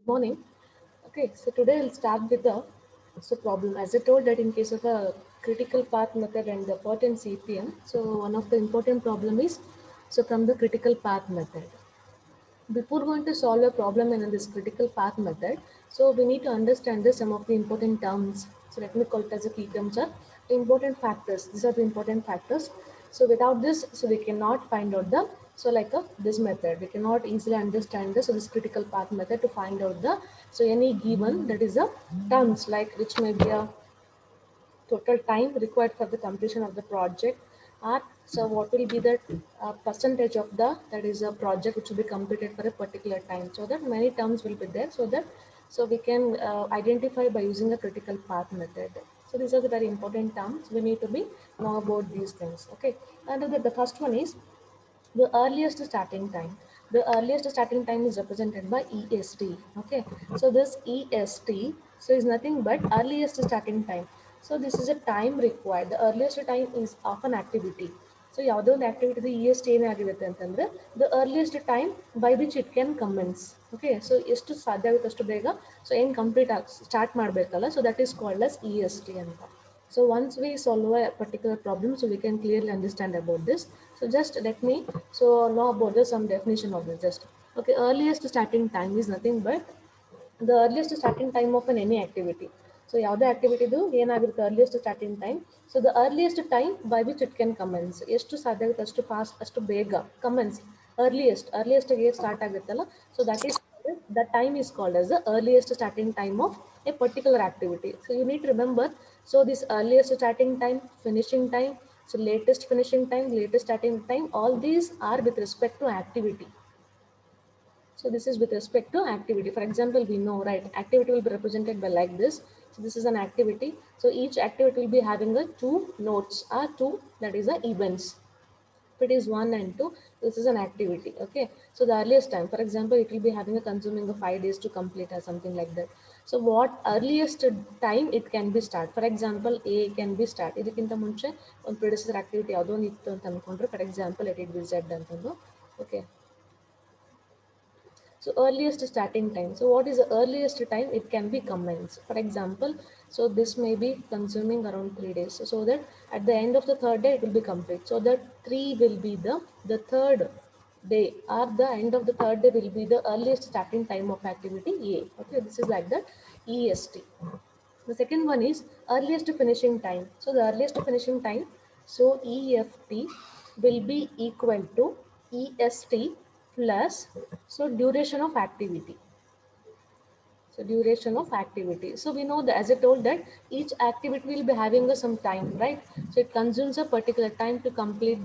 Morning. Okay, so today we'll start with the problem. As I told that in case of a critical path method and the PERT and CPM, so one of the important problem is from the critical path method. Before going to solve a problem in this critical path method, so we need to understand some of the important terms. So let me call it as a key terms are important factors. These are the important factors. So without this, so we cannot find out the this method. We cannot easily understand this critical path method to find out the any given that is a terms like which may be a total time required for the completion of the project or so what will be the percentage of the that is a project which will be completed for a particular time, so that many terms will be there, so that we can identify by using a critical path method. So these are the very important terms we need to be know about these things. Okay, and the first one is the earliest starting time. The earliest starting time is represented by EST. Okay, so this EST is nothing but earliest starting time. So this is a time required. The earliest time is of an activity. So ಯಾವುದೋ ಒಂದು activity E S T ಏನಾಗಿರುತ್ತೆ ಅಂತಂದ್ರೆ the earliest time by which it can commence. Okay, so ಎಷ್ಟು ಸಾಧ್ಯ ಆಗುತ್ತೆ ಅಷ್ಟು ಬೇಗ so ಏನು ಕಂಪ್ಲೀಟ್ ಆಗಿ ಸ್ಟಾರ್ಟ್ ಮಾಡಬೇಕಲ್ಲ, so that is called as E S T ಅಂತ. So once we solve a particular problem, so we can clearly understand about this. So just let me know about some definition of this. Just okay, earliest starting time is nothing but the earliest starting time of any activity. So ಯಾವುದೇ ಆಕ್ಟಿವಿಟಿದು ಏನಾಗಿರುತ್ತೆ earliest starting time. So the earliest time by which it can commence. ಎಷ್ಟು ಸಾಧ್ಯ ಆಗುತ್ತೆ ಅಷ್ಟು fast ಅಷ್ಟು ಬೇಗ commence. earliest ಗೆ start ಆಗುತ್ತಲ್ಲ, so that time is called as the earliest starting time of a particular activity. So you need to remember, so this earliest starting time, finishing time, so latest finishing time, latest starting time, all these are with respect to activity. So this is with respect to activity. For example, we know, right, activity will be represented by like this. So this is an activity. So each activity will be having a two nodes or two, that is the events. If it is 1 and 2, this is an activity. Okay, so the earliest time, for example, it will be having a consuming of 5 days to complete or something like that. So what earliest time it can be start. For example, A can be start. ಇದಕ್ಕಿಂತ ಮುಂಚೆ ಒಂದು predecessor activity ಯಾವುದೋ ಒಂದು ಇತ್ತು ಅಂತ ಅನ್ಕೊಂಡ್ರೆ, for example, let it be Z ಅಂತಂದು. Okay, so earliest starting time. So what is the earliest time it can be commenced? For example, so this may be consuming around 3 days. So that at the end of the third day it will be complete. So that 3 will be the third day, or the end of the third day will be the earliest starting time of activity A. Okay, this is like the EST. The second one is earliest finishing time. So the earliest finishing time, so EFT will be equal to EST plus duration of activity. So duration of activity. So we know that, as I told, that each activity will be having some time, right? So it consumes a particular time to complete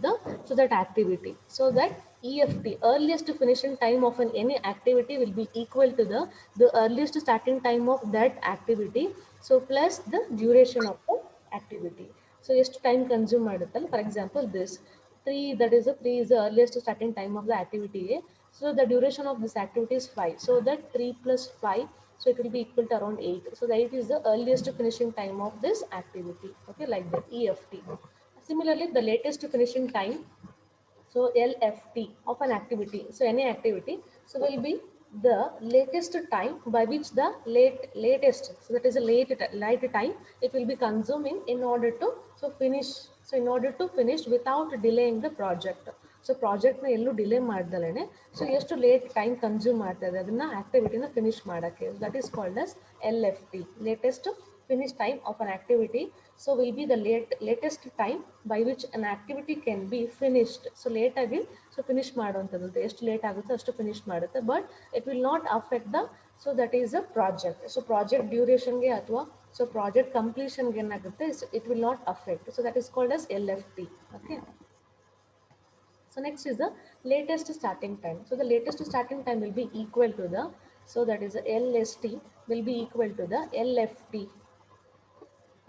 that activity. So that EFT, earliest finishing time of any activity, will be equal to the earliest starting time of that activity. So plus the duration of the activity. So ಎಷ್ಟು time consume ಮಾಡುತ್ತಲ್ಲ, for example this 3, that is 3 is the earliest starting time of the activity A. So the duration of this activity is 5. So that 3 plus 5, so it will be equal to around 8. So the 8 is the earliest finishing time of this activity. Okay, like that, EFT. Similarly, the latest finishing time, so LFT of an activity. So any activity, so will be the latest time by which the latest, so that is a late time it will be consuming in order to finish. So in order to finish without delaying the project. So ಪ್ರಾಜೆಕ್ಟ್ನ ಎಲ್ಲೂ delay ಮಾಡ್ದಲೇ so ಎಷ್ಟು late time consume ಮಾಡ್ತಾ ಇದೆ ಅದನ್ನ ಆಕ್ಟಿವಿಟಿನ finish ಮಾಡೋಕ್ಕೆ, that is called as LFT, latest finish time of an activity. So will be the latest time by which an activity can be finished. So late agi so finish ಮಾಡುವಂತದ್ದು, ಎಷ್ಟು late ಆಗುತ್ತೆ ಅಷ್ಟು finish ಮಾಡುತ್ತೆ, but it will not affect the, so that is a project. So project ಡ್ಯೂರೇಷನ್ಗೆ ಅಥವಾ so project ಕಂಪ್ಲೀಷನ್ಗೆ ಏನಾಗುತ್ತೆ, it will not affect. So that is called as LFT. Okay, so next is the latest starting time. So the latest starting time will be equal to the, so that is the LST will be equal to the LFT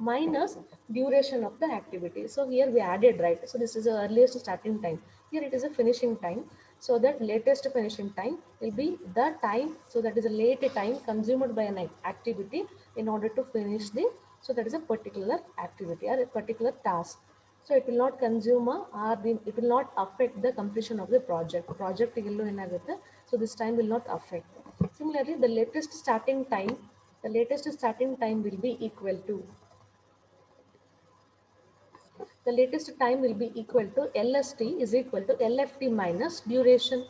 minus duration of the activity. So here we added, right? So this is the earliest starting time. Here it is a finishing time. So that latest finishing time will be the time. So that is a late time consumed by an activity in order to finish the, so that is a particular activity or a particular task. So it will not consume it will not affect the completion of the project. So this time will not affect. Similarly, the latest starting time will be equal to, the latest time will be equal to LST is equal to LFT minus duration.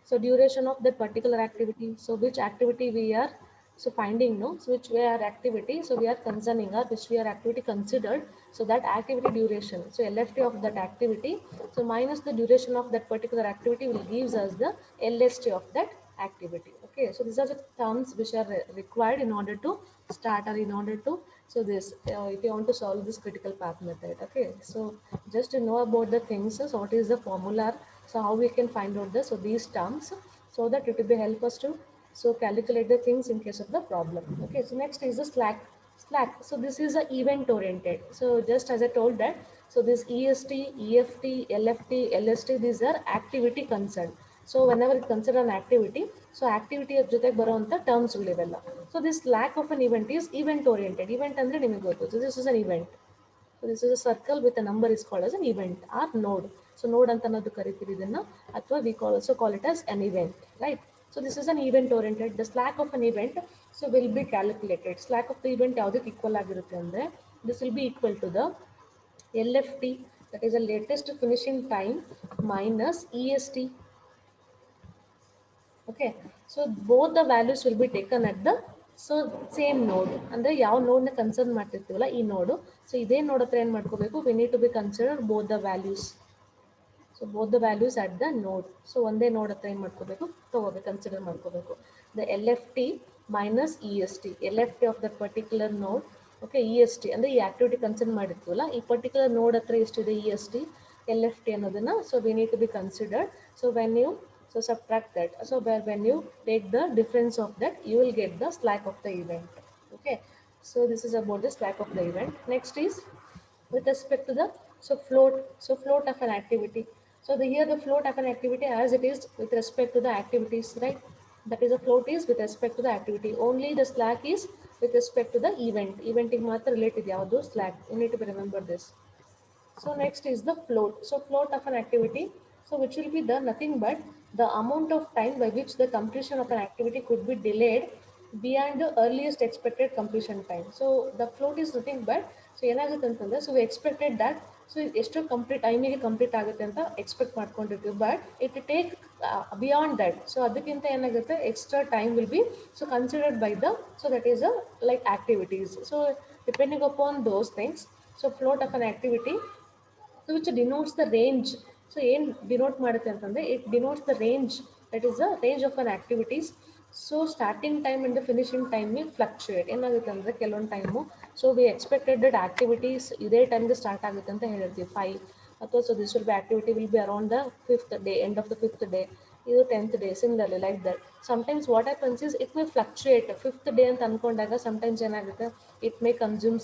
So duration of that particular activity. So which activity we are so finding, no? So which we are activity. So we are concerning or which we are activity considered. So that activity duration. So LFT of that activity. So minus the duration of that particular activity will gives us the LST of that activity. Okay. So these are the terms which are required in order to start or in order to, so this if you want to solve this critical path method. Okay. So just to know about the things, so what is the formula, so how we can find out this, so these terms, so that it will be help us to so calculate the things in case of the problem. Okay, so next is the slack. So this is a event oriented. So just as I told that, so this EST, EFT, LFT, LST, these are activity concerned. So whenever it consider an activity, so activity ಜೊತೆಗೆ ಬರುವಂತ terms ಗಳಿವೆಲ್ಲ. So this lack of an event is event oriented. Event ಅಂದ್ರೆ ನಿಮಗೆ ಗೊತ್ತು. So this is an event. So this is a circle with a number is called as an event or node. So node ಅಂತ ಅನ್ನೋದು ಕರಿತೀವಿ ಇದನ್ನ, ಅಥವಾ we call also call it as an event, right? So this is an event oriented. The slack of an event so will be calculated. Slack of the event ಯಾವುದಕ್ಕೆ equal ಆಗಿರುತ್ತೆ ಅಂದ್ರೆ, this will be equal to the LFT, that is the latest finishing time, minus EST. Okay, so both the values will be taken at the so same node. ಅಂದ್ರೆ ಯಾವ ನೋಡ್ ನ consider ಮಾಡ್ತಿರ್ತೀವಲ್ಲ ಈ ನೋಡು, so ಇದೇ ನೋಡ್ ಹತ್ರ ಏನ್ ಮಾಡ್ಕೋಬೇಕು, we need to be consider both the values. So both the values at the node. So ಒಂದೇ ನೋಡ್ ಹತ್ರ ಏನ್ ಮಾಡ್ಕೋಬೇಕು, ತಗೋಬೇಕು, ಕನ್ಸಿಡರ್ ಮಾಡ್ಕೋಬೇಕು. The LFT minus EST, LFT of that particular node. Okay, EST ಅಂದ್ರೆ ಈ ಆಕ್ಟಿವಿಟಿ ಕನ್ಸಿಡರ್ ಮಾಡಿರ್ತೀವಲ್ಲ ಈ ಪರ್ಟಿಕ್ಯುಲರ್ ನೋಡ್ ಹತ್ರ ಎಷ್ಟಿದೆ EST, LFT ಅನ್ನೋದನ್ನ so we need to be considered. So when you so subtract that, so when you take the difference of that, you will get the slack of the event. Okay, so this is about the slack of the event. Next is with respect to the float of an activity. So here the float of an activity as it is with respect to the activities, right? That is, the float is with respect to the activity. Only the slack is with respect to the event. Event ಗೆ ಮಾತ್ರ related ಯಾವುದು slack. You need to remember this. So next is the float. So float of an activity, so which will be the nothing but the amount of time by which the completion of an activity could be delayed beyond the earliest expected completion time. So the float is nothing but, so ಏನಾಗುತ್ತೆ ಅಂತಂದ್ರೆ, so we expected that, so ಎಷ್ಟು complete ಟೈಮಿಗೆ complete ಆಗುತ್ತೆ ಅಂತ expect ಮಾಡ್ಕೊಂಡಿರ್ತೀವಿ, but it take beyond that. So ಅದಕ್ಕಿಂತ ಏನಾಗುತ್ತೆ, extra time will be so considered by the, so that is a like activities. So depending upon those things, so float of an activity, so which denotes the range. So ಏನ್ denote ಮಾಡುತ್ತೆ ಅಂತಂದ್ರೆ, it denotes the range, that is the range of an activities. So starting time and the finishing time will fluctuate. ಏನಾಗುತ್ತೆ ಅಂದ್ರೆ ಕೆಲವೊಂದು time so we expected that activities ಇದೇ ಟೈಮ್ಗೆ start ಆಗುತ್ತೆ ಅಂತ ಹೇಳಿರ್ತೀವಿ 5, ಅಥವಾ so this will B activity will be around the 5th day, end of the 5th day, ಇದು 10th day, similarly like that. Sometimes what happens is it may fluctuate. 5th day ಅಂತ ಅನ್ಕೊಂಡಾಗ sometimes ಏನಾಗುತ್ತೆ, it may consume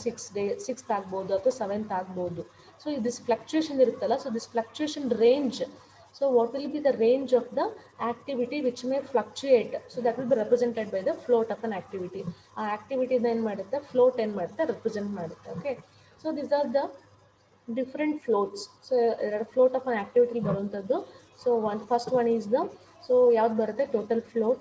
6th ಆಗ್ಬೋದು ಅಥವಾ 7th ಆಗ್ಬೋದು. So this fluctuation ಇರುತ್ತಲ್ಲ, so this fluctuation range, so what will be the range of the activity which may fluctuate, so that will be represented by the float of an activity. ಆ activity ಏನು ಮಾಡುತ್ತೆ, float ಏನು ಮಾಡುತ್ತೆ, represent ಮಾಡುತ್ತೆ. Okay, so these are the different floats. So float of an activity ಬರುವಂಥದ್ದು. So first one is the, so ಯಾವ್ದು ಬರುತ್ತೆ, total float.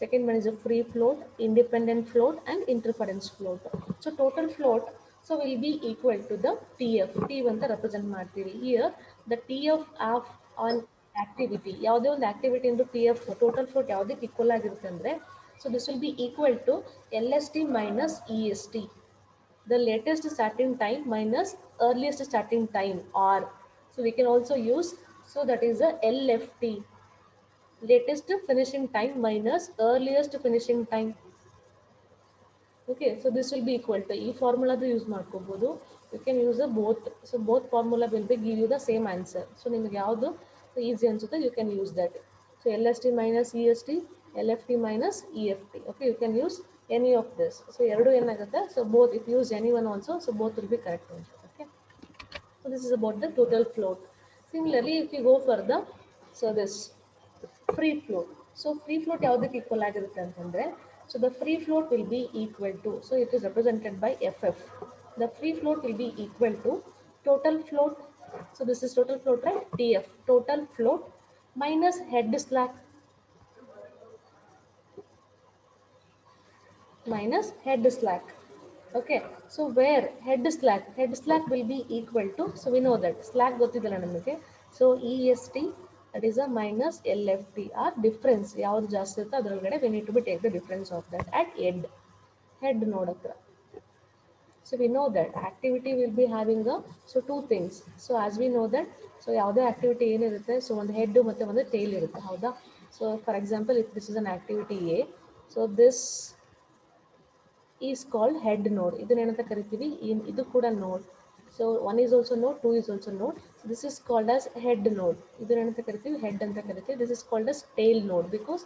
Second one is a free float, independent float and interference float. So total float so will be equal to the TF. T ಅಂತ represent ಮಾಡ್ತೀವಿ. Here the TF of on activity, ಯಾವುದೇ ಒಂದು activity into TF total float ಯಾವುದಕ್ಕೆ equal ಆಗಿರುತ್ತೆ ಅಂದ್ರೆ, so this will be equal to LST minus EST, the latest starting time minus earliest starting time, or so we can also use, so that is a LFT, latest finishing time minus earliest finishing time. Okay, so this will be equal to ಈ ಫಾರ್ಮುಲಾದ use ಮಾಡ್ಕೋಬಹುದು. You can use a both. So both formula will be give you the same answer. So ನಿಮ್ಗೆ ಯಾವುದು easy ಅನ್ಸುತ್ತೆ, you can use that. So L S T minus E S T, L F T minus E F T. Okay, you can use any of this. So ಎರಡು ಏನಾಗುತ್ತೆ, so both if use any one also, so both will be correct answer. Okay, so this is about the total float. Similarly, if you go for the, so this free float. So free float ಯಾವುದಕ್ಕೆ equal ಆಗಿರುತ್ತೆ ಅಂತಂದ್ರೆ, so the free float will be equal to, so it is represented by FF. The free float will be equal to total float. So this is total float, right? TF, total float minus head slack. minus head slack. Okay, so where head slack will be equal to, so we know that slack ಗೊತ್ತಿದಲ್ಲ ನಮಗೆ, so est, that is a minus lft, or difference ಯಾವ್ದು ಜಾಸ್ತಿ ಇರುತ್ತೋ ಅದರೊಳಗಡೆ we need to be take the difference of that at head node ಹತ್ರ. So we know that activity will be having a, so two things. So as we know that, so ಯಾವುದೇ activity ಏನಿರುತ್ತೆ, so ಒಂದು head ಮತ್ತೆ ಒಂದು tail ಇರುತ್ತೆ, ಹೌದಾ? So for example, if this is an activity A, so this is called head node. ಇದನ್ನ ಏನಂತ ಕರಿತೀವಿ, ಇದು ಕೂಡ node. So one is also node, two is also node. So this is called as head node. ಇದನ್ನ ಏನಂತ ಕರಿತೀವಿ, head ಅಂತ ಕರಿತೀವಿ. This is called as tail node because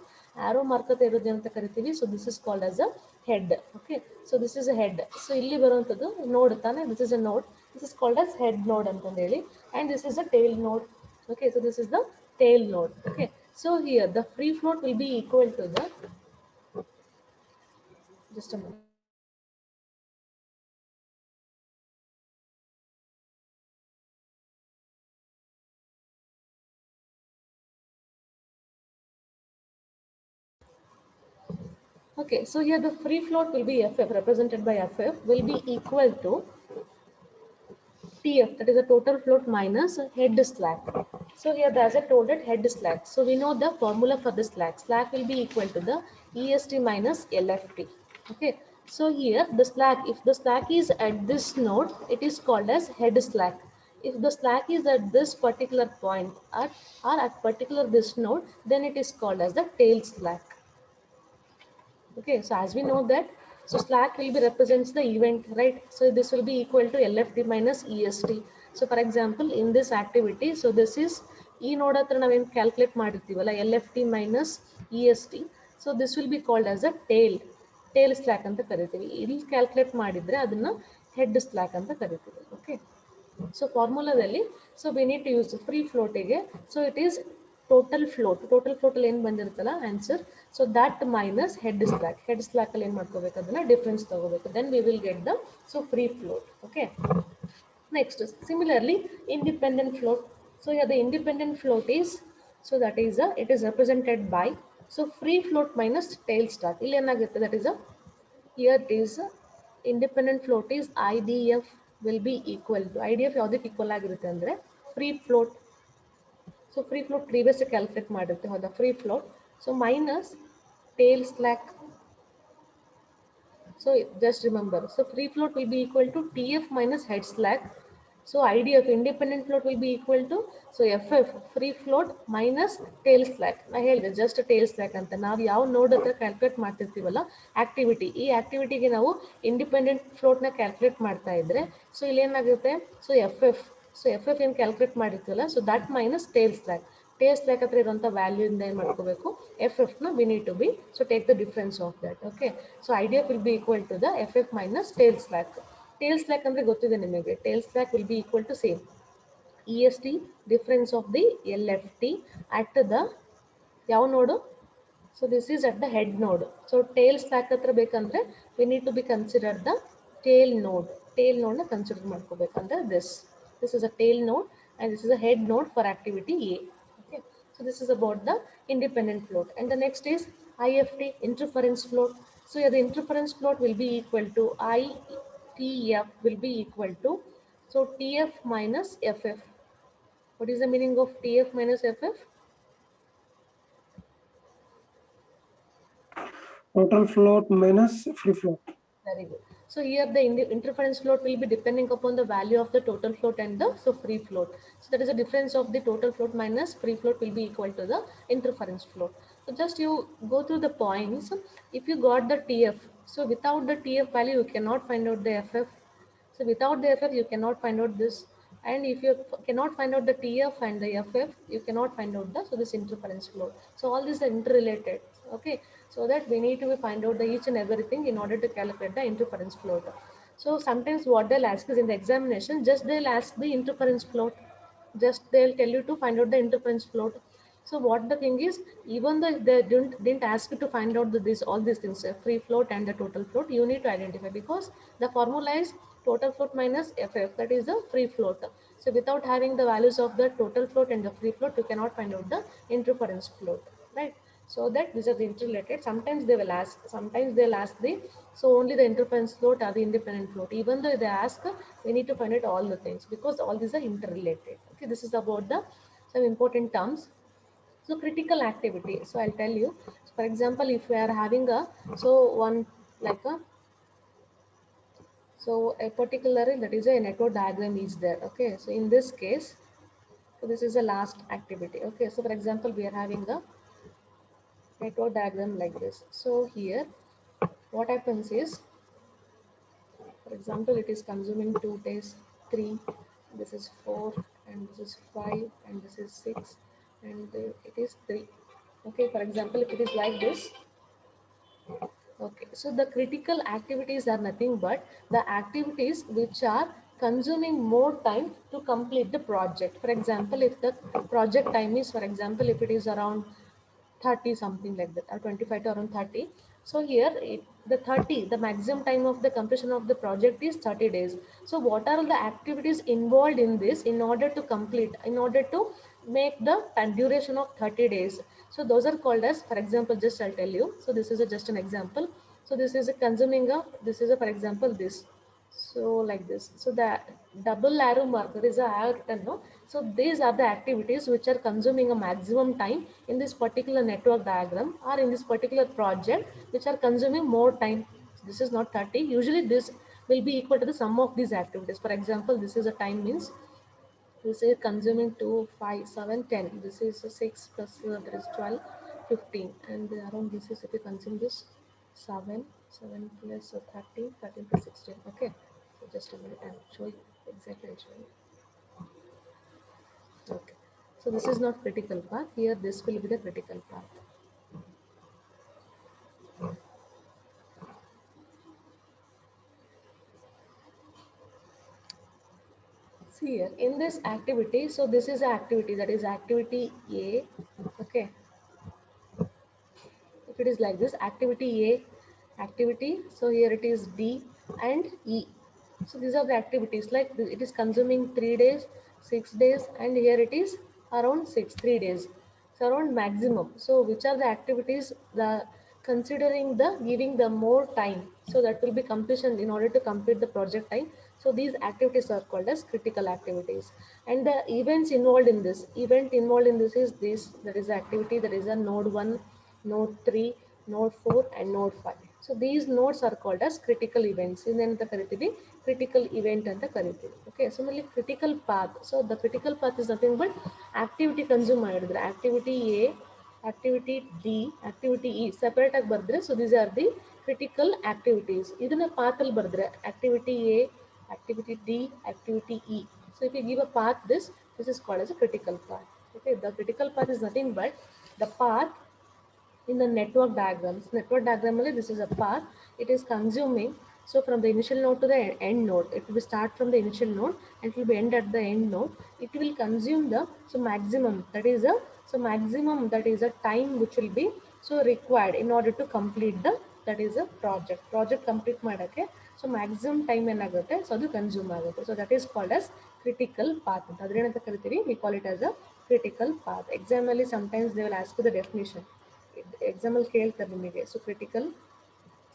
arrow mark ಇರೋದು ಅಂತ ಕರಿತೀವಿ. So this is called as a head. Okay, so this is a head. So ಇಲ್ಲಿ ಬರುವಂತದ್ದು node ತಾನೆ, this is a node. This is called as head node ಅಂತಂದು ಹೇಳಿ, and this is a tail node. Okay, so this is the tail node. Okay, so here the free float will be equal to the, just a minute. Okay, so here the free float will be FF, represented by FF, will be equal to TF, that is the total float minus head slack. So here, as I told it, head slack. So we know the formula for the slack. Slack will be equal to the EST minus LFT. Okay, so here the slack, if the slack is at this node, it is called as head slack. If the slack is at this particular point, or at particular this node, then it is called as the tail slack. Okay, so as we know that, so slack will be represents the event, right? So this will be equal to LFT minus EST. So for example, in this activity, so this is E node hatra ನಾವೇನು calculate ಮಾಡಿರ್ತೀವಲ್ಲ, LFT minus EST. So this will be called as a tail slack ಅಂತ ಕರಿತೀವಿ. ಇಲ್ಲಿ calculate ಮಾಡಿದ್ರೆ ಅದನ್ನ head slack ಅಂತ ಕರಿತೀವಿ. Okay. So ಫಾರ್ಮುಲಾದಲ್ಲಿ, so we need to use free ಫ್ಲೋಟಿಗೆ, so it is total float ಅಲ್ಲಿ ಏನು ಬಂದಿರುತ್ತಲ್ಲ answer, so that minus head slack ಅಲ್ಲಿ ಏನು ಮಾಡ್ಕೋಬೇಕು, ಅದನ್ನ ಡಿಫ್ರೆನ್ಸ್ ತಗೋಬೇಕು, then we will get the, so free float. Okay, next similarly independent float. So the independent float is, so that is a, it is represented by, so free float minus tail slack. ಇಲ್ಲಿ ಏನಾಗುತ್ತೆ, that is a, here it is independent float is IDF will be equal to, IDF ಯಾವುದಕ್ಕೆ equal ಆಗಿರುತ್ತೆ ಅಂದರೆ free float. So free float previous calculate ಮಾಡಿರುತ್ತೆ, ಹೌದಾ? free float, so minus tail slack. So just remember, so free float will be equal to TF minus head slack. So IDF independent float will be equal to, so FF free float minus tail slack. ನಾ ಹೇಳಿದೆ just tail slack ಅಂತ. ನಾವು ಯಾವ ನೋಡ್ ಹತ್ರ calculate ಮಾಡ್ತಿರ್ತೀವಲ್ಲ activity, ಈ ಆಕ್ಟಿವಿಟಿಗೆ ನಾವು independent ಫ್ಲೋಟ್ನ calculate ಮಾಡ್ತಾ ಇದ್ರೆ, ಸೊ ಇಲ್ಲಿ ಏನಾಗುತ್ತೆ, ಸೊ FF ಏನು ಕ್ಯಾಲ್ಕುಲೇಟ್ ಮಾಡಿರ್ತೀವಲ್ಲ, so that minus tail slack ಹತ್ರ ಇರುವಂಥ ವ್ಯಾಲ್ಯೂ ಇಂದ ಏನು ಮಾಡ್ಕೋಬೇಕು, FF ನ we need to be, so take the difference of that. Okay, so IDF will be equal to the FF minus tail slack. Tail slack ಅಂದ್ರೆ ಗೊತ್ತಿದೆ ನಿಮಗೆ, tail slack will be equal to same EST difference of the LFT at the ಯಾವ ನೋಡು, so this is at the head node. So tail slack ಹತ್ರ ಬೇಕಂದ್ರೆ we need to be consider the tail node ನ consider ಮಾಡ್ಕೋಬೇಕಂದ್ರೆ this is a tail node and this is a head node for activity A. Okay, so this is about the independent float. And the next is IFT, interference float. So here the interference float will be equal to ITF will be equal to, so TF minus FF. What is the meaning of TF minus FF? Total float minus free float. Very good. So here the interference float will be depending upon the value of the total float and the, so free float. So that is the difference of the total float minus free float will be equal to the interference float. So just you go through the points. If you got the TF, so without the TF value you cannot find out the FF. So without the FF you cannot find out this. And if you cannot find out the TF and the FF, you cannot find out the, so this interference float. So all these are interrelated. Okay, so that we need to find out the each and everything in order to calculate the interference float. So sometimes what they'll ask is in the examination, just they'll ask the interference float, just they'll tell you to find out the interference float. So what the thing is, even though they didn't ask you to find out this all these things, free float and the total float, you need to identify, because the formula is total float minus FF, that is the free float. So without having the values of the total float and the free float, you cannot find out the interference float, right? so that these are the interrelated. Sometimes they will ask, sometimes they'll ask the, so only the interference float or the independent float. Even though they ask, we need to find out all the things because all these are interrelated. Okay, this is about the some important terms. So critical activity. So I'll tell you. So for example, if we are having a so one like a so a particular that is a network diagram is there. Okay, so in this case, so this is the last activity. Okay, so for example, we are having a network diagram like this. So here, what happens is, for example, it is consuming 2 days, 3, this is 4, and this is 5, and this is 6, and it is 3. Okay, for example, if it is like this, okay, so the critical activities are nothing but the activities which are consuming more time to complete the project. For example, if the project time is, for example, if it is around 30 something like that, or 25 to around 30. So here the 30, the maximum time of the completion of the project is 30 days. So what are the activities involved in this in order to complete, in order to make the time duration of 30 days? So those are called as, for example, just I'll tell you. So this is just an example. So this is a consuming a, this is a, for example, this. So like this. So the double arrow marker is a arrow, no? So these are the activities which are consuming a maximum time in this particular network diagram or in this particular project, which are consuming more time. This is not 30. Usually this will be equal to the sum of these activities. For example, this is a time means this is consuming 2, 5, 7, 10. This is a 6 plus there is 12, 15. And around this is if you consume this 7, 7 plus 13, 13 plus 16. Okay. So just a minute, I'll show you exactly. I'll show you. Okay. So this is not critical path. Here this will be the critical path. See here in this activity, so this is activity, that is activity A. Okay. If it is like this, activity A, activity, so here it is D and E. So these are the activities, like it is consuming 3 days, 6 days, and here it is around 3 days. So around maximum. So which are the activities, the considering the giving the more time, so that will be completion in order to complete the project time. So these activities are called as critical activities. And the events involved in this, event involved in this is this, that is the activity, that is a node 1, node 3, node 4, and node 5. So these nodes are called as critical events. ಇನ್ನೆಂತ ಕರಿತೀವಿ, critical event ಅಂತ ಕರಿತೀವಿ. Okay, similarly critical path. So the critical path is nothing but activity consume ಮಾಡಿದ್ರೆ activity A, activity D, activity E separate ಆಗಿ ಬರೆದ್ರೆ, so these are the critical activities. ಇದನ್ನ path ಅಲ್ಲಿ ಬರೆದ್ರೆ activity A, activity D, activity E. So if you give a path, this is called as a critical path. Okay, the critical path is nothing but the path in the network diagrams. Network diagram, this is a path. It is consuming. So from the initial node to the end node, it will start from the initial node and it will be end at the end node. It will consume the maximum. That is a maximum, that is a time which will be so required in order to complete the, that is a project. Project complete madake. So maximum time enagutte. So ಅದು consume ಆಗುತ್ತೆ. So that is called as critical path. ಅದನ್ನೇನಂತ ಕರಿತೀವಿ? We call it as a critical path. Exam ಅಲ್ಲಿ sometimes they will ask you the definition. ಎಕ್ಸಾಮಲ್ಲಿ ಕೇಳ್ತಾರೆ ನಿಮಗೆ. So critical,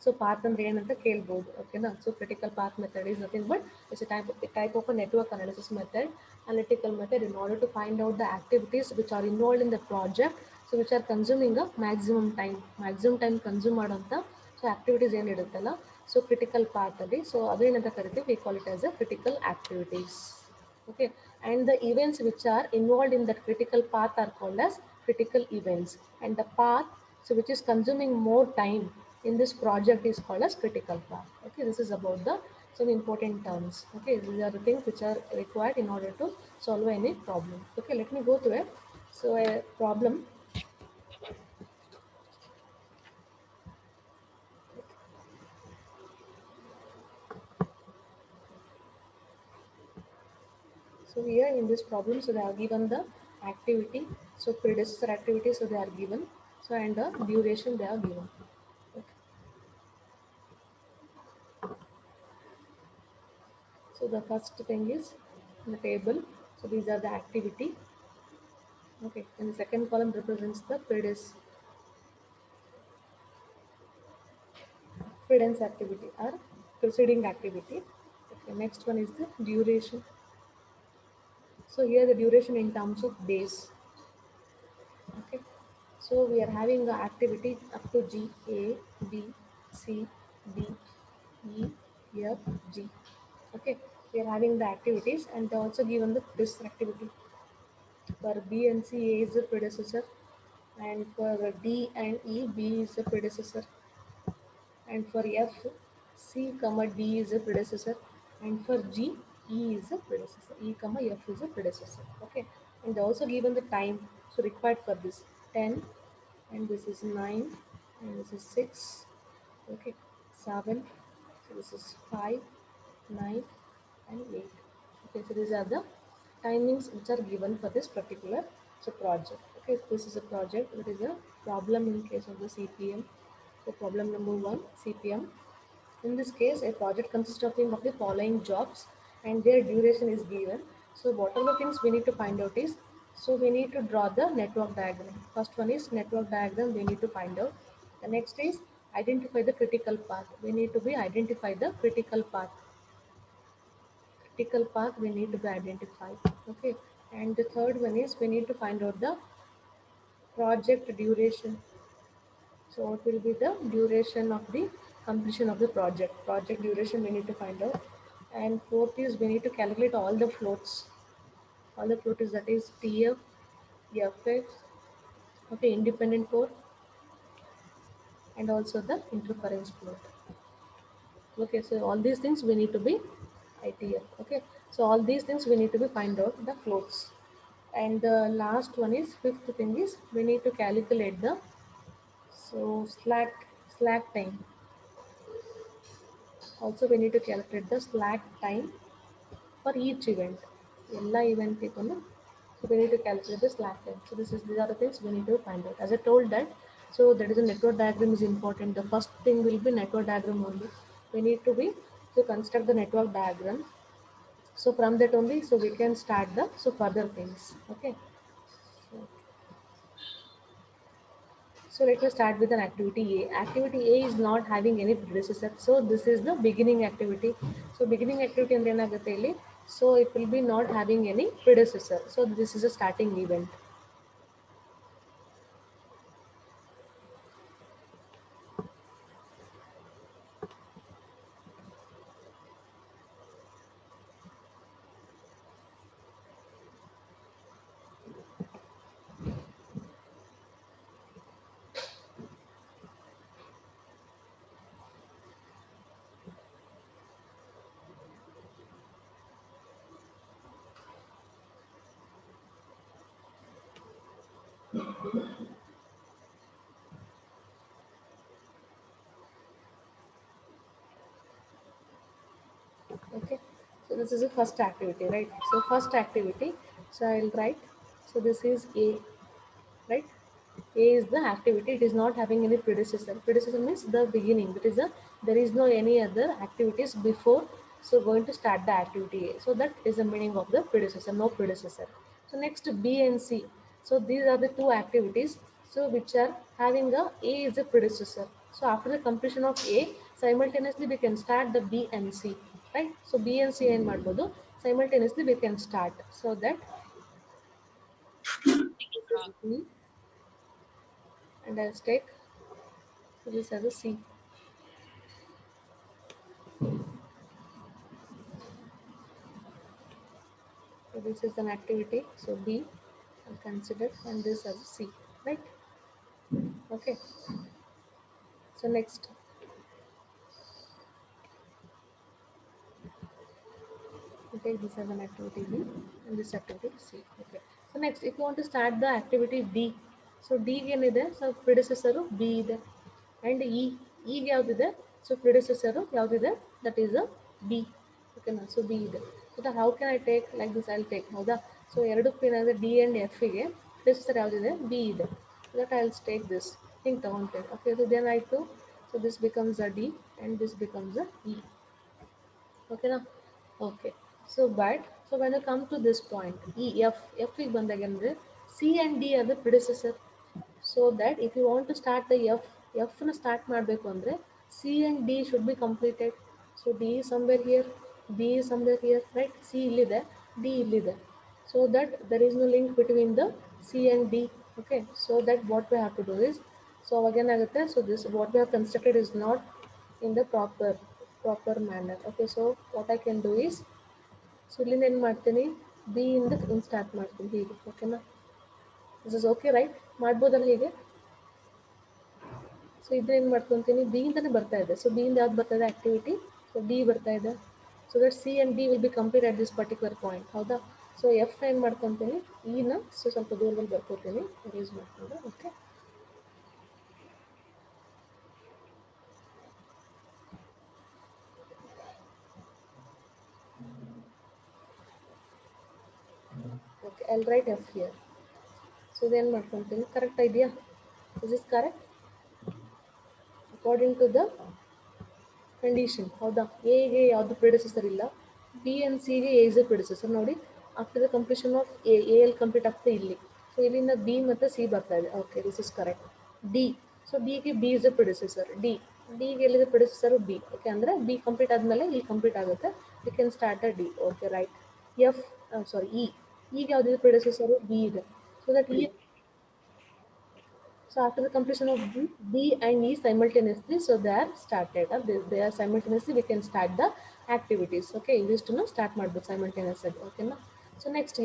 so path ಅಂದ್ರೆ ಏನಂತ ಕೇಳ್ಬೋದು. ಓಕೆನಾ. So critical path method is nothing but it's A type of a network analysis method, analytical method, in order to find out the activities which are involved in the project, so which are consuming a maximum time consume ಮಾಡೋಂಥ so activities ಏನಿರುತ್ತಲ್ಲ, so critical path ಅಲ್ಲಿ, so ಅದೇನಂತ ಕರಿತೀವಿ, we call it as a critical activities. Okay, and the events which are involved in that critical path are called as critical events, and the path so which is consuming more time in this project is called as critical path. Okay, this is about the some important terms. Okay, these are the things which are required in order to solve any problem. Okay, let me go to it. So a problem. So here in this problem, so they are given the activity, so predecessor activity, so they are given, so and the duration they are given. Okay. So the first thing is the table. So these are the activity. Okay, and the second column represents the predecessor. Precedence activity or preceding activity. Okay, next one is the duration. So here the duration in terms of days. Okay, so we are having the activity up to G, A, B, C, D, E, F, G. Okay, we are having the activities and they also given the this activity. For B and C, A is the predecessor, and for D and E, B is the predecessor, and for F, C, comma D is a predecessor, and for G, E is a predecessor. E, comma F is a predecessor. Okay, and they also given the time so required for this 10, and this is 9, and this is 6. Okay, 7. So this is 5, 9, and 8. Okay, so these are the timings which are given for this particular project. Okay, this is a project. That is a problem in case of the CPM. So problem number 1, CPM. In this case, a project consists of the following jobs and their duration is given. So what are the things we need to find out is, so we need to draw the network diagram. First one is network diagram we need to find out. The next is identify the critical path. We need to be identify the critical path. Critical path we need to be identified. Okay. And the third one is we need to find out the project duration. So what will be the duration of the completion of the project? Project duration we need to find out. And fourth is we need to calculate all the floats. All the float is that is TF, FX, okay, independent float, and also the interference float. Okay, so all these things we need to be ITF. Okay, so all these things we need to be find out the floats. And the last one is fifth thing is we need to calculate the slack time. Also we need to calculate the slack time for each event. Ella event ikonu. So we need to calculate the slack time. So these are the things we need to find out. As I told that, so that is a network diagram is important. The first thing will be network diagram only. We need to be to construct the network diagram. So from that only, so we can start the further things. Okay. So let us start with an activity A. Activity A is not having any predecessor. So this is the beginning activity. So beginning activity and then so it will be not having any predecessor. So this is a starting event. Okay. So this is the first activity, right? So first activity. So I'll write. So this is A, right? A is the activity. It is not having any predecessor. Predecessor means the beginning. That is the there is no any other activities before. So going to start the activity A. So that is the meaning of the predecessor. No predecessor. So next B and C. So these are the two activities. So which are having A is a predecessor. So after the completion of A, simultaneously we can start the B and C. Right? So B and C and ಮಾಡ್ಬೋದು simultaneously we can start. So that this is B and I'll take so this as a C. So this is an activity. So B I'll consider and this as a C. Right? Okay. So next we take this as an activity B and this activity C. Okay. So next if you want to start the activity D. So D ಏನಿದೆ so predecessor B ಇದೆ and E ಗೆ ಯಾವ್ದಿದೆ so predecessor ಯಾವ್ದಿದೆ that is a B. Okay na so B ಇದೆ. So that how can I take like this I'll take ಹೌದಾ so ಎರಡಕ್ಕೂ ಏನಾಗಿದೆ D and F ಗೆ predecessor ಯಾವ್ದಿದೆ B ಇದೆ. So that I'll take this thing ತಗೊಂತೇನೆ. Okay so then I do so this becomes a D and this becomes a E. Okay na okay so but so when you come to this point E F ಗೆ ಬಂದಾಗ ಅಂದ್ರೆ C and D are the predecessor. So that if you want to start the F ನ start ಮಾಡಬೇಕು ಅಂದ್ರೆ C and D should be completed. So D is somewhere here, B is somewhere here, right? C illide, D illide. So that there is no link between the C and D. Okay, so that what we have to do is, so again agate, so this what we have constructed is not in the proper manner. Okay, so what I can do is, so ಇಲ್ಲಿಂದ ಏನು ಮಾಡ್ತೀನಿ, B ಇಂದ start ಮಾಡ್ತೀನಿ ಹೀಗೆ. ಓಕೆನಾ, this is okay right, ಮಾಡ್ಬೋದಲ್ಲ ಹೀಗೆ. So ಇದು ಏನು ಮಾಡ್ಕೊತೀನಿ, ಬಿ ಇಂದನೇ ಬರ್ತಾ ಇದೆ. ಸೊ ಬಿ ಇಂದ ಯಾವ್ದು ಬರ್ತಾ ಇದೆ ಆಕ್ಟಿವಿಟಿ, ಸೊ ಡಿ ಬರ್ತಾ ಇದೆ. So that C and D will be complete at this particular point, ಹೌದಾ. ಸೊ ಎಫ್ ಏನು ಮಾಡ್ಕೊತೀನಿ, ಇನ ಸೊ ಸ್ವಲ್ಪ ದೂರದಲ್ಲಿ ಬರ್ಕೋತೀನಿ, ಯೂಸ್ ಮಾಡ್ಕೊಂಡು. Okay, okay, I write F here. So ಇದೇನು ಮಾಡ್ಕೊತೀನಿ, ಕರೆಕ್ಟ್ ಇದೆಯಾ, this is correct according to the condition, ಹೌದಾ. ಎಗೆ ಯಾವುದು ಪ್ರಿಡೆಸೆಸರ್ ಇಲ್ಲ, ಬಿ ಆ್ಯಂಡ್ ಸಿಗೆ ಎ ಇಸ್ ಎ ಪ್ರಿಡೆಸೆಸರ್. ನೋಡಿ, after the completion of A ಎಲ್ಲಿ ಕಂಪ್ಲೀಟ್ ಆಗ್ತದೆ ಇಲ್ಲಿ. ಸೊ ಇಲ್ಲಿಂದ ಬಿ ಮತ್ತು ಸಿ ಬರ್ತಾ ಇದೆ. Okay, this is correct. D, so ಡಿಗೆ ಬಿ ಇಸ್ ಎ ಪ್ರಿಡೆಸೆಸರ್. ಡಿಗೆ ಎಲ್ಲಿದೆ ಪ್ರಿಡೆಸೆಸರು ಬಿ. ಓಕೆ, ಅಂದರೆ ಬಿ ಕಂಪ್ಲೀಟ್ ಆದಮೇಲೆ ಇಲ್ಲಿ ಕಂಪ್ಲೀಟ್ ಆಗುತ್ತೆ. V can start the D. Okay right. F, sorry E, ಈಗ ಯಾವುದಿದೆ ಪ್ರಿಡೆಸೆಸರು ಬಿ ಇದೆ. So that E, so after the completion of B and E simultaneously, so they are started. They are simultaneously, we can start the activities. Okay, this to know start ಮಾಡ್ಬೋದು simultaneously. Okay na. So next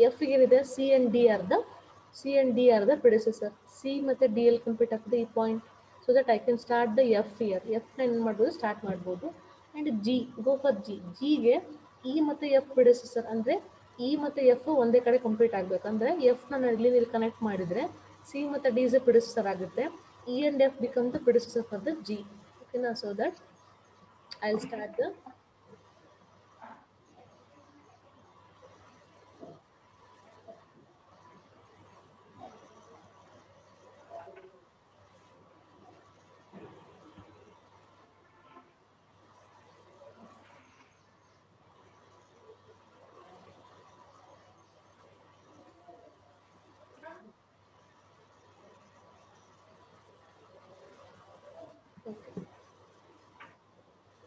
F ಏನಿದೆ, C and D are the predecessor. C ಮತ್ತೆ D ಅಲ್ಲಿ complete ಆಗ್ತದೆ ಈ point. So that I can start the F year. F ಏನು ಮಾಡ್ಬೋದು, start ಮಾಡ್ಬೋದು. And G, go for G. ಜಿಗೆ E ಮತ್ತು ಎಫ್ ಪ್ರಿಡೆಸೆಸರ್, ಅಂದರೆ ಇ ಮತ್ತು ಎಫ್ ಒಂದೇ ಕಡೆ ಕಂಪ್ಲೀಟ್ ಆಗಬೇಕು. ಅಂದರೆ ಎಫ್ನ ಇಲ್ಲಿ ಕನೆಕ್ಟ್ ಮಾಡಿದರೆ ಸಿ ಮತ್ತು ಡಿ ಇಸ್ ಎ ಪ್ರಿಡೆಸೆಸರ್ ಆಗುತ್ತೆ. E and F become the predecessor for the G. ಓಕೆನಾ, so that I will start the okay.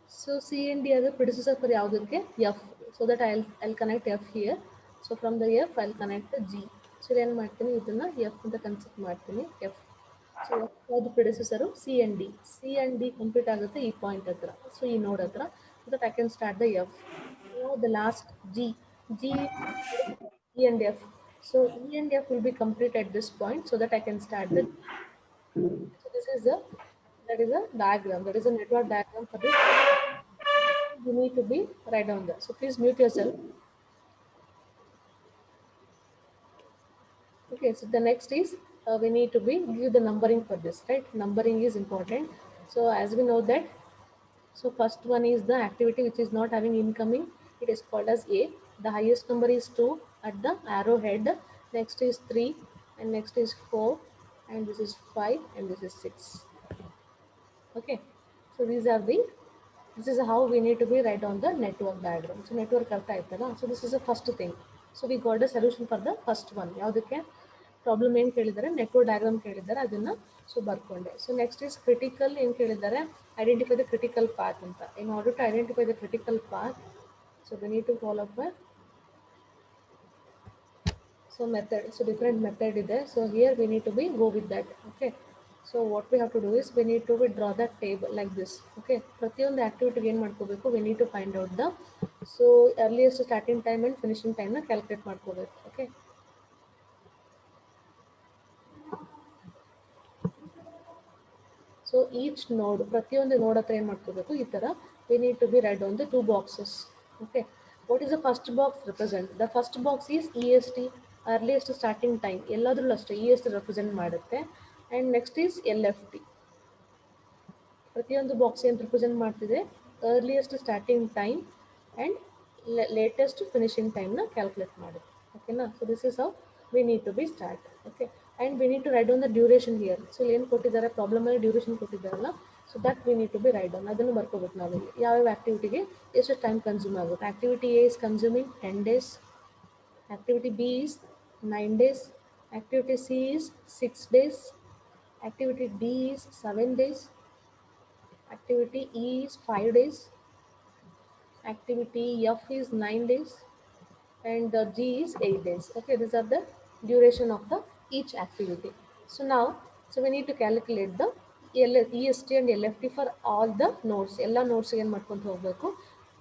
So C and D are the predecessor for ಯಾವುದಕ್ಕೆ, F. So that I'll connect F here. So from the F I'll connect the G. So ಏನು ಮಾಡ್ತೀನಿ, ಇದನ್ನ F ಅಂತ consider ಮಾಡ್ತೀನಿ. F. So F ಯಾವುದು ಪ್ರಿಡೆಸೆಸರು, C and D. C and D complete ಆಗುತ್ತೆ ಈ point ಹತ್ರ, ಸೊ ಈ ನೋಡ್ ಹತ್ರ. So that I can start the F. Now the last G. G, E and F. So E and F will be complete at this point, so that I can start the. So this is the, that is a diagram, that is a network diagram for this. You need to be write down there. So please mute yourself. Okay, so the next is we need to be give the numbering for this, right? Numbering is important. So as we know that, so first one is the activity which is not having incoming. It is called as A. The highest number is 2 at the arrow head. Next is 3, and next is 4, and this is 5, and this is 6. Okay, so these are the, this is how we need to be write on the network diagram. So network artha ಆಯ್ತಲ್ಲ. So this is the first thing. So we got a solution for the first one. ಯಾವುದಕ್ಕೆ problem ಏನು ಕೇಳಿದ್ದಾರೆ, network diagram ಕೇಳಿದ್ದಾರೆ, ಅದನ್ನ so ಬರ್ಕೊಂಡೆ. So next is critical ಏನು ಕೇಳಿದ್ದಾರೆ, identify the critical path ಅಂತ. In order to identify the critical path, so we need to follow up so method. So different method is there. So here we need to be go with that. Okay, so what we have to do is we need to draw that table like this. Okay, ಪ್ರತಿಯೊಂದು ಆಕ್ಟಿವಿಟಿಗೆ ಏನು ಮಾಡ್ಕೋಬೇಕು, we need to find out the so earliest starting time and finishing time ನ calculate ಮಾಡ್ಕೋಬೇಕು. Okay, so each node, ಪ್ರತಿಯೊಂದು ನೋಡ್ ಹತ್ರ ಏನು ಮಾಡ್ಕೋಬೇಕು, ಈ ಥರ we need to be write down the 2 boxes. Okay, what is the first box represent? The first box is EST, earliest starting time. ಎಲ್ಲಾದ್ರಲ್ಲೂ ಅಷ್ಟೇ EST represent ಮಾಡುತ್ತೆ. And next is LFT. ಪ್ರತಿಯೊಂದು ಬಾಕ್ಸ್ ಏನು ರಿಪ್ರೆಸೆಂಟ್ ಮಾಡ್ತಿದೆ, earliest starting time and latest finishing ಟೈಮ್ನ calculate ಮಾಡುತ್ತೆ. ಓಕೆನಾ, so this is how we need to be start. Okay, and we need to write down the duration here. So ಏನು ಕೊಟ್ಟಿದ್ದಾರೆ ಪ್ರಾಬ್ಲಮಲ್ಲಿ duration ಕೊಟ್ಟಿದ್ದಾರಲ್ಲ, so that we need to be write down. ಅದನ್ನು ಬರ್ಕೋಬೇಕು ನಾವಿಲ್ಲಿ ಯಾವ್ಯಾವ ಆ್ಯಕ್ಟಿವಿಟಿಗೆ ಎಷ್ಟು ಟೈಮ್ ಕನ್ಸ್ಯೂಮ್ ಆಗುತ್ತೆ. Activity A is consuming 10 days, activity B is 9 days, activity C is 6 days, activity D is 7 days, activity E is 5 days, activity F is 9 days, and the G is 8 days. Okay, these are the duration of the each activity. So now, so we need to calculate the EST and LFT for all the nodes. ಎಲ್ಲ nodes ಏನು ಮಾಡ್ಕೊಂಡು ಹೋಗಬೇಕು.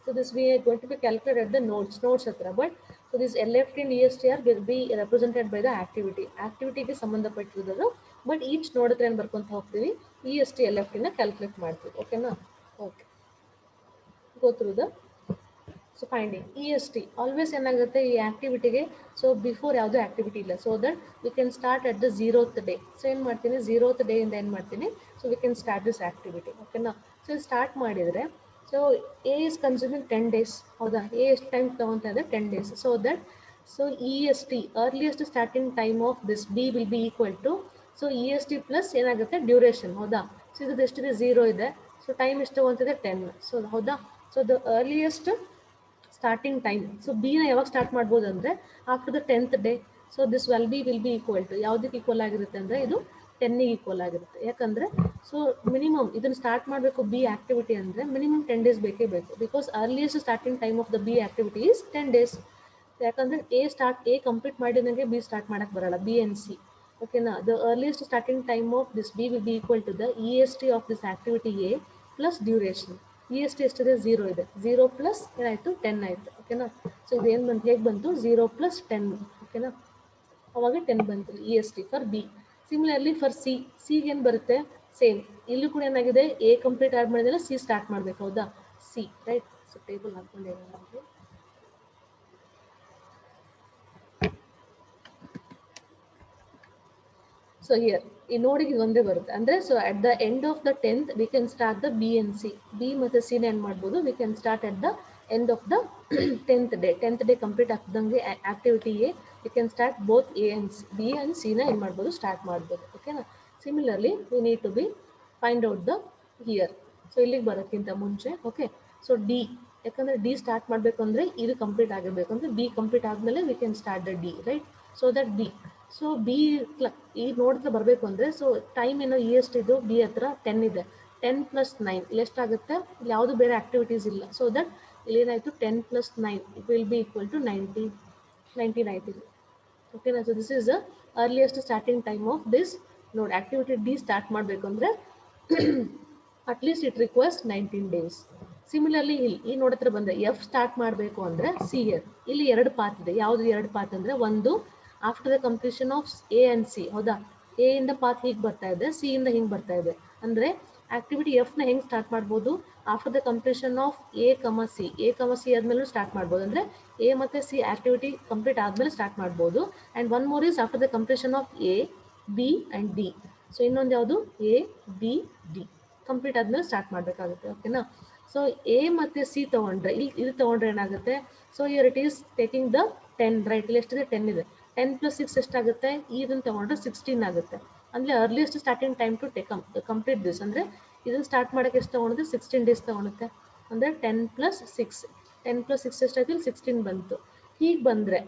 So this we are going to be calculated the nodes ಹತ್ರ. But so this LFT and ESTR will be represented by the activity. Activity ಗೆ ಸಂಬಂಧಪಟ್ಟಿರೋದು. But each node ಹತ್ರ ಏನು ಬರ್ಕೊಂತ ಹೋಗ್ತೀವಿ, EST LFT ನ ಕ್ಯಾಲ್ಕುಲೇಟ್ ಮಾಡ್ತೀವಿ. ಓಕೆನಾ? Okay. Go through the so finding E S T always ಏನಾಗುತ್ತೆ ಈ ಆಕ್ಟಿವಿಟಿಗೆ. ಸೊ ಬಿಫೋರ್ ಯಾವುದೋ ಆಕ್ಟಿವಿಟಿ ಇಲ್ಲ, so that we can start at the 0th day. So ಏನು ಮಾಡ್ತೀನಿ 0th ಡೇ ಇಂದ ಏನು ಮಾಡ್ತೀನಿ, so we can start this activity. ಓಕೆನಾ? ಸೊ ಸ್ಟಾರ್ಟ್ ಮಾಡಿದರೆ so A is consuming 10 days. ಹೌದಾ? ಎ ಎಷ್ಟು ಟೈಮ್ ತೊಗೊತಾ ಇದೆ 10 days. So that so E S T earliest starting time of this B will be equal to so E S T plus ಏನಾಗುತ್ತೆ duration. ಹೌದಾ? So ಇದು ಎಷ್ಟಿದೆ 0 ಇದೆ. So time ಎಷ್ಟು ತೊಗೊತಿದೆ 10. ಸೊ ಹೌದಾ? So the earliest starting time. So ಬಿನ ಯಾವಾಗ ಸ್ಟಾರ್ಟ್ ಮಾಡ್ಬೋದು ಅಂದರೆ after the 10th day. So this will be equal to ಯಾವುದಕ್ಕೆ ಈಕ್ವಲ್ ಆಗಿರುತ್ತೆ ಅಂದರೆ ಇದು 10ಗೆ ಈಕ್ವಲ್ ಆಗಿರುತ್ತೆ. ಯಾಕಂದರೆ ಸೊ ಮಿನಿಮಮ್ ಇದನ್ನು ಸ್ಟಾರ್ಟ್ ಮಾಡಬೇಕು ಬಿ ಆಕ್ಟಿವಿಟಿ ಅಂದರೆ ಮಿನಿಮಮ್ 10 days ಬೇಕೇ ಬೇಕು. Because earliest starting time of the B activity is 10 days. ಯಾಕಂದರೆ ಎ ಕಂಪ್ಲೀಟ್ ಮಾಡಿದಂಗೆ ಬಿ ಸ್ಟಾರ್ಟ್ ಮಾಡೋಕ್ಕೆ ಬರಲ್ಲ, ಬಿ ಆ್ಯಂಡ್ ಸಿ. ಓಕೆನಾ? The earliest starting time of this B will be equal to the E S T of this activity A plus duration. E S T ಎಷ್ಟಿದೆ 0 ಇದೆ. 0 plus ಏನಾಯಿತು 10 ಆಯಿತು. ಓಕೆನಾ? So ಇದೇನು ಬಂತು, ಹೇಗೆ ಬಂತು 0 + 10. ಓಕೆನಾ? ಅವಾಗ 10 ಬಂತು E S T for B. Similarly for ಸಿಗೆ ಏನು ಬರುತ್ತೆ ಸೇಮ್. ಇಲ್ಲೂ ಕೂಡ ಏನಾಗಿದೆ ಎ ಕಂಪ್ಲೀಟ್ ಆಡ್ ಮಾಡಿದ್ರೆ ಸಿ ಸ್ಟಾರ್ಟ್ ಮಾಡಬೇಕು. ಹೌದಾ? C right. ಸೊ ಟೇಬಲ್ ಹಾಕ್ಕೊಂಡೆ ನಮಗೆ. ಸೊ ಹಿಯರ್ ಈ ನೋಡಿಗೆ ಒಂದೇ ಬರುತ್ತೆ ಅಂದರೆ so at the end of the 10th we can start the B and C. B ಮತ್ತು ಸಿನ ಏನು ಮಾಡ್ಬೋದು, we can start at the end of the 10th day. 10th day complete ಆಗ್ತದಂಗೆ activity A we can start both A and C, B and ಸಿನ ಏನು ಮಾಡ್ಬೋದು start ಮಾಡ್ಬೋದು. ಓಕೆನಾ? Similarly we need to be find out the here. So ಇಲ್ಲಿಗೆ ಬರೋಕ್ಕಿಂತ ಮುಂಚೆ okay. So D, ಯಾಕಂದರೆ ಡಿ ಸ್ಟಾರ್ಟ್ ಮಾಡಬೇಕು ಅಂದರೆ ಇದು ಕಂಪ್ಲೀಟ್ ಆಗಿರಬೇಕು. ಅಂದರೆ ಬಿ ಕಂಪ್ಲೀಟ್ ಆದಮೇಲೆ we can start the D right. So that B. So B ಈ ನೋಡ್ ಹತ್ರ ಬರಬೇಕು ಅಂದರೆ ಸೊ ಟೈಮ್ ಏನೋ ಇ ಎಸ್ಟ್ ಇದು ಬಿ ಹತ್ರ 10 ಇದೆ. 10 + 9 ಇಲ್ಲಿ ಎಷ್ಟಾಗುತ್ತೆ, ಇಲ್ಲಿ ಯಾವುದು ಬೇರೆ ಆಕ್ಟಿವಿಟೀಸ್ ಇಲ್ಲ. ಸೊ ದಟ್ ಇಲ್ಲಿ ಏನಾಯಿತು 10 + 9 it will be equal to 19 ಆಯ್ತು. ಓಕೆನಾ? So this is the earliest starting time of this node. Activity D start ಮಾಡಬೇಕು ಅಂದರೆ at least it requires 19 days. Similarly ಇಲ್ಲಿ ಈ ನೋಡ್ ಹತ್ರ ಬಂದರೆ ಎಫ್ ಸ್ಟಾರ್ಟ್ ಮಾಡಬೇಕು ಅಂದರೆ ಸಿ ಇಯರ್ ಇಲ್ಲಿ 2 ಪಾತ್ ಇದೆ. ಯಾವುದು 2 ಪಾತ್ ಅಂದರೆ ಒಂದು after the completion of A and C. ಹೌದಾ? ಎ ಇಂದ ಪಾತ್ ಹೀಗೆ ಬರ್ತಾ ಇದೆ, ಸಿ ಇಂದ ಹಿಂಗೆ ಬರ್ತಾ ಇದೆ. ಅಂದರೆ ಆಕ್ಟಿವಿಟಿ ಎಫ್ನ ಹೆಂಗೆ ಸ್ಟಾರ್ಟ್ ಮಾಡ್ಬೋದು, after the completion of A C. ಆದಮೇಲೂ ಸ್ಟಾರ್ಟ್ ಮಾಡ್ಬೋದು. ಅಂದರೆ ಎ ಮತ್ತು ಸಿ ಆಕ್ಟಿವಿಟಿ ಕಂಪ್ಲೀಟ್ ಆದಮೇಲೆ ಸ್ಟಾರ್ಟ್ ಮಾಡ್ಬೋದು. And one more is after the completion of A, B and D. So ಇನ್ನೊಂದು ಯಾವುದು ಎ, ಬಿ, ಡಿ ಕಂಪ್ಲೀಟ್ ಆದಮೇಲೆ ಸ್ಟಾರ್ಟ್ ಮಾಡಬೇಕಾಗುತ್ತೆ. ಓಕೆನಾ? ಸೊ ಎ ಮತ್ತು ಸಿ ತೊಗೊಂಡ್ರೆ ಇದು ತೊಗೊಂಡ್ರೆ ಏನಾಗುತ್ತೆ, so here it is taking the 10 right. ಇಲ್ಲಿ ಎಷ್ಟಿದೆ 10 ಇದೆ. 10 + 6 ಎಷ್ಟಾಗುತ್ತೆ, ಇದನ್ನು ತೊಗೊಂಡ್ರೆ 16 ಆಗುತ್ತೆ. ಅಂದರೆ earliest starting time to complete this. ಅಂದರೆ ಇದನ್ನು ಸ್ಟಾರ್ಟ್ ಮಾಡೋಕ್ಕೆ ಎಷ್ಟು ತೊಗೊಂಡಿದೆ 16 days ತೊಗೊಳುತ್ತೆ. ಅಂದರೆ 10 + 6 ಎಷ್ಟಾಯ್ತು, 16 ಬಂತು. ಹೀಗೆ ಬಂದರೆ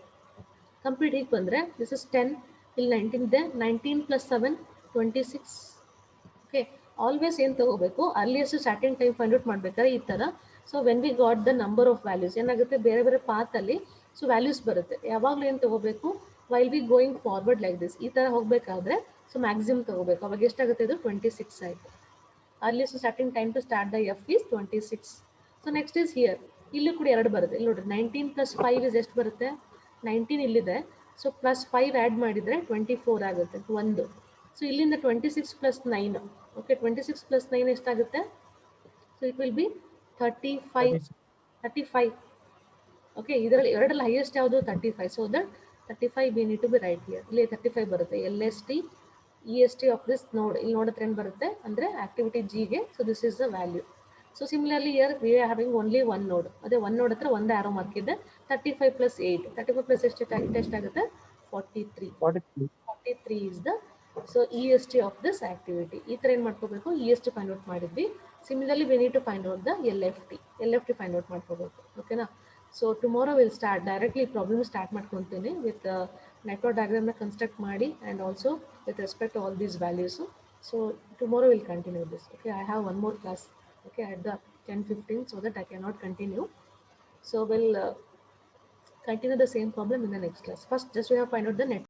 ಕಂಪ್ಲೀಟ್ ಹೀಗೆ ಬಂದರೆ ದಿಸ್ ಇಸ್ 10, ಇಲ್ಲಿ 19 ಇದೆ. 19 + 7 26. ಓಕೆ. ಆಲ್ವೇಸ್ ಏನು ತೊಗೋಬೇಕು, earliest starting time find out ಮಾಡಬೇಕಾದ್ರೆ ಈ ಥರ. So when we got the number of values ಏನಾಗುತ್ತೆ, ಬೇರೆ ಬೇರೆ ಪಾತಲ್ಲಿ ಸೊ ವ್ಯಾಲ್ಯೂಸ್ ಬರುತ್ತೆ. ಯಾವಾಗಲೂ ಏನು ತೊಗೋಬೇಕು, while we going forward like this ಈ ಥರ ಹೋಗಬೇಕಾದ್ರೆ ಸೊ ಮ್ಯಾಕ್ಸಿಮಮ್ ತೊಗೋಬೇಕು. ಅವಾಗ ಎಷ್ಟಾಗುತ್ತೆ, ಇದು 26 ಆಯಿತು. Earliest starting time to start the F is 26. So next is here. ಇಲ್ಲೂ ಕೂಡ 2 ಬರುತ್ತೆ. ಇಲ್ಲಿ ನೋಡಿರಿ 19 + 5 ಇಸ್ ಎಷ್ಟು ಬರುತ್ತೆ, 19 ಇಲ್ಲಿದೆ. ಸೊ +5 ಆ್ಯಡ್ ಮಾಡಿದರೆ 24 ಆಗುತ್ತೆ 1. ಸೊ ಇಲ್ಲಿಂದ 26 + 9. ಓಕೆ. 26 + 9 ಎಷ್ಟಾಗುತ್ತೆ, so it will be 35. Okay. ಇದರಲ್ಲಿ ಎರಡರಲ್ಲಿ ಹೈಯೆಸ್ಟ್ ಯಾವುದು 35. So that 35 we need to be right here. ಇಲ್ಲಿ 35 ಬರುತ್ತೆ. L S T E S T of this node. ಇಲ್ಲಿ ನೋಡಿದ್ರೆ ಏನು ಬರುತ್ತೆ ಅಂದರೆ ಆಕ್ಟಿವಿಟಿ ಜಿಗೆ. So this is the value. So similarly here we are having only 1 node. ಅದೇ 1 ನೋಡ್ ಹತ್ರ ಒಂದು ಆರೋ ಮಾರ್ಕ್ ಇದೆ. 35 + 8 35 + ಎಷ್ಟಾಗುತ್ತೆ 43. 43 is the so E S T of this activity. ಈ ಥರ ಏನು ಮಾಡ್ಕೋಬೇಕು, E S T find out ಮಾಡಿದ್ವಿ. Similarly we need to find out the L F T find out ಮಾಡ್ಕೋಬೇಕು. ಓಕೆನಾ? So tomorrow will start directly problem start ಮಾಡ್ಕೊತೀನಿ with network ಡಯಾಗ್ರಾಮ್ನ construct ಮಾಡಿ and also with respect to all these values. So tomorrow will continue this. Okay. I have one more class okay, at the 10:15, so that I cannot continue. So we'll continue the same problem in the next class. First, just we have to find out the net